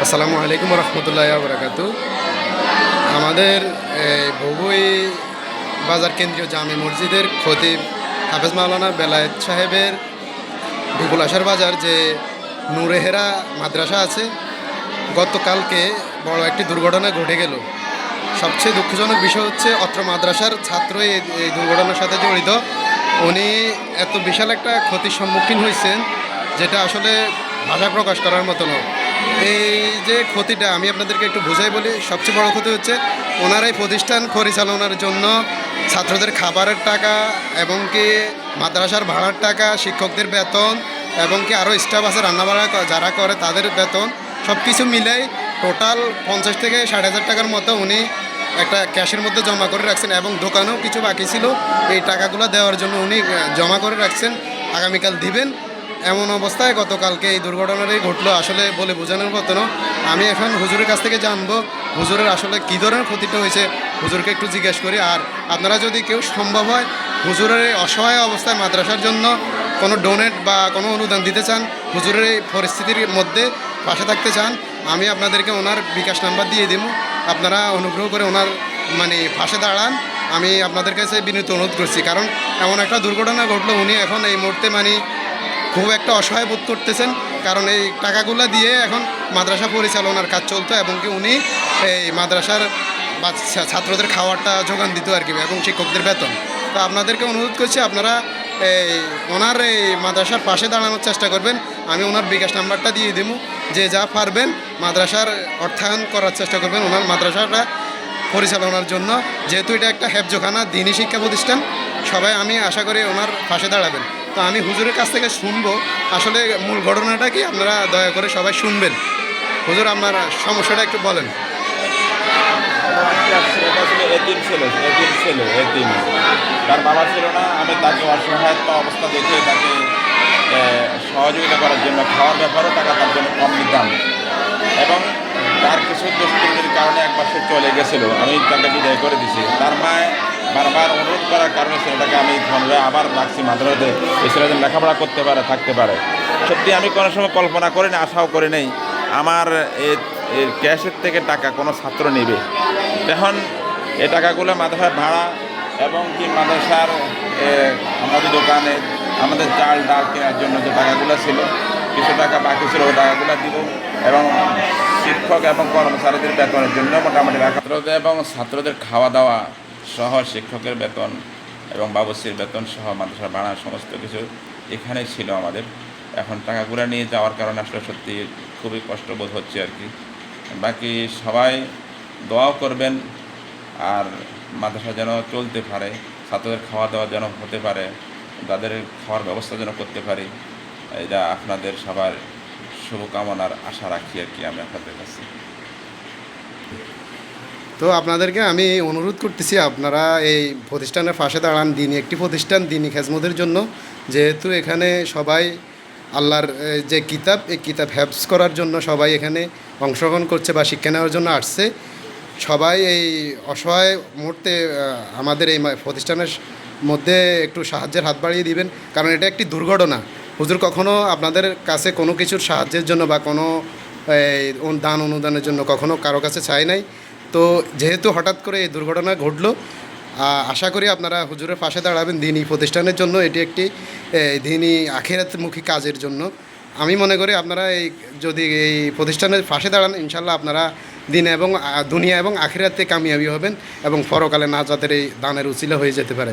আসসালামু আলাইকুম রহমতুল্লাহ বারাকাতু। আমাদের ভোগই বাজার কেন্দ্রীয় জামে মসজিদের খতিব হাফেজ মাওলানা বেলায়েত সাহেবের বিপুল আশার বাজার যে নূরেহেরা মাদ্রাসা আছে, গতকালকে বড় একটি দুর্ঘটনা ঘটে গেল। সবচেয়ে দুঃখজনক বিষয় হচ্ছে অত্র মাদ্রাসার ছাত্র এই দুর্ঘটনার সাথে জড়িত। উনি এত বিশাল একটা ক্ষতির সম্মুখীন হয়েছেন যেটা আসলে ভাষা প্রকাশ করার মতো নয়। এই যে ক্ষতিটা আমি আপনাদেরকে একটু বুঝাই বলি। সবচেয়ে বড় ক্ষতি হচ্ছে ওনার এই প্রতিষ্ঠান পরিচালনার জন্য ছাত্রদের খাবারের টাকা এবং কি মাদ্রাসার ভাড়ার টাকা, শিক্ষকদের বেতন এবং কি আরও স্টাফ আছে রান্নাবাড়া যারা করে তাদের বেতন সব কিছু মিলেই টোটাল 50 থেকে 60,000 টাকার মতো উনি একটা ক্যাশের মধ্যে জমা করে রাখছেন এবং দোকানেও কিছু বাকি ছিল এই টাকাগুলো দেওয়ার জন্য উনি জমা করে রাখছেন, আগামীকাল দিবেন। এমন অবস্থায় গতকালকে এই দুর্ঘটনাটাই ঘটলো। আসলে বলে বোঝানোর মতো না। আমি এখন হুজুরের কাছ থেকে জানবো হুজুরের আসলে কী ধরনের ক্ষতিটা হয়েছে, হুজুরকে একটু জিজ্ঞেস করি। আর আপনারা যদি কেউ সম্ভব হয় হুজুরের এই অসহায় অবস্থায় মাদ্রাসার জন্য কোনো ডোনেট বা কোনো অনুদান দিতে চান, হুজুরের এই পরিস্থিতির মধ্যে পাশে থাকতে চান, আমি আপনাদেরকে ওনার বিকাশ নাম্বার দিয়ে দেবো। আপনারা অনুগ্রহ করে ওনার পাশে দাঁড়ান। আমি আপনাদের কাছে বিনীত অনুরোধ করছি, কারণ এমন একটা দুর্ঘটনা ঘটলো উনি এখন এই মুহূর্তে খুব একটা অসহায় বোধ করতেছেন। কারণ এই টাকাগুলো দিয়ে এখন মাদ্রাসা পরিচালনার কাজ চলতো এবং কি উনি এই মাদ্রাসার ছাত্রদের খাওয়ারটা যোগান দিত আর কি, এবং শিক্ষকদের বেতন। তো আপনাদেরকে অনুরোধ করছি আপনারা ওনার এই মাদ্রাসার পাশে দাঁড়ানোর চেষ্টা করবেন। আমি ওনার বিকাশ নাম্বারটা দিয়ে দেব, যে যা পারবেন মাদ্রাসার অর্থায়ন করার চেষ্টা করবেন ওনার মাদ্রাসাটা পরিচালনার জন্য। যেহেতু এটা একটা হেফজোখানা দিনী শিক্ষা প্রতিষ্ঠান, সবাই আমি আশা করি ওনার পাশে দাঁড়াবেন। তো আমি হুজুরের কাছ থেকে শুনবো আসলে মূল ঘটনাটা কি, আপনারা দয়া করে সবাই শুনবেন। হুজুর, আপনার সমস্যাটা একটু বলেন। তার বাবা ছিল না, আমি তাকে অসহায়তা অবস্থা দেখে তাকে সহযোগিতা করার জন্য খাওয়ার ব্যাপারও টাকা তার জন্য কম দিতাম, এবং তার কিছু দুষ্কৃতির কারণে একবার সে চলে গেছিলো, আমি তাকে বিদায় করে দিছি। তার মায় বারবার অনুরোধ করার কারণে ছেলেটাকে আমি পুনরায় আবার রাখছি মাদ্রাসাতে, এই ছেলে যেন লেখাপড়া করতে পারে, থাকতে পারে। সত্যি আমি কোনো সময় কল্পনা করি না, আশাও করি নেই আমার এর ক্যাশের থেকে টাকা কোনো ছাত্র নেবে। এখন এই টাকাগুলো মাদ্রাসার ভাড়া এবং কি মাদ্রাসার আমাদের দোকানে আমাদের চাল ডাল কেনার জন্য যে টাকাগুলো ছিল, কিছু টাকা বাকি ছিল, ওই টাকাগুলো দিব, এবং শিক্ষক এবং কর্মচারীদের বেতনের জন্য মোটামুটি ছাত্রদের এবং ছাত্রদের খাওয়া দাওয়া সহ শিক্ষকের বেতন এবং বাবুসির বেতন সহ মাদ্রাসার ভাড়া সমস্ত কিছু এখানেই ছিল আমাদের। এখন টাকাগুলো নিয়ে যাওয়ার কারণে আসলে সত্যি খুবই কষ্টবোধ হচ্ছে আর কি। বাকি সবাই দোয়াও করবেন, আর মাদ্রাসা যেন চলতে পারে, ছাত্রদের খাওয়া দাওয়া যেন হতে পারে, তাদের খাওয়ার ব্যবস্থা যেন করতে পারি, এটা আপনাদের সবার শুভকামনার আশা রাখি আর কি আমি আপনাদের কাছে। তো আপনাদেরকে আমি অনুরোধ করতেছি আপনারা এই প্রতিষ্ঠানের পাশে দাঁড়ান। দিনী একটি প্রতিষ্ঠান, দিনী খেজমতের জন্য। যেহেতু এখানে সবাই আল্লাহর যে কিতাব, এই কিতাব হেফজ করার জন্য সবাই এখানে অংশগ্রহণ করছে বা শিক্ষা নেওয়ার জন্য আসছে। সবাই এই অসহায় মুহূর্তে আমাদের এই প্রতিষ্ঠানের মধ্যে একটু সাহায্যের হাত বাড়িয়ে দিবেন, কারণ এটা একটি দুর্ঘটনা। হুজুর কখনো আপনাদের কাছে কোনো কিছুর সাহায্যের জন্য বা কোনো দান অনুদানের জন্য কখনো কারো কাছে চাই নাই। তো যেহেতু হঠাৎ করে এই দুর্ঘটনা ঘটলো, আশা করি আপনারা হুজুরের পাশে দাঁড়াবেন দিনী প্রতিষ্ঠানের জন্য। এটি একটি দিনী আখিরাতমুখী কাজের জন্য। আমি মনে করি আপনারা যদি এই প্রতিষ্ঠানের পাশে দাঁড়ান, ইনশাল্লাহ আপনারা দিন এবং দুনিয়া এবং আখিরাতে কামিয়াবি হবেন এবং পরকালে নাজাতের এই দানের উছিলা হয়ে যেতে পারে।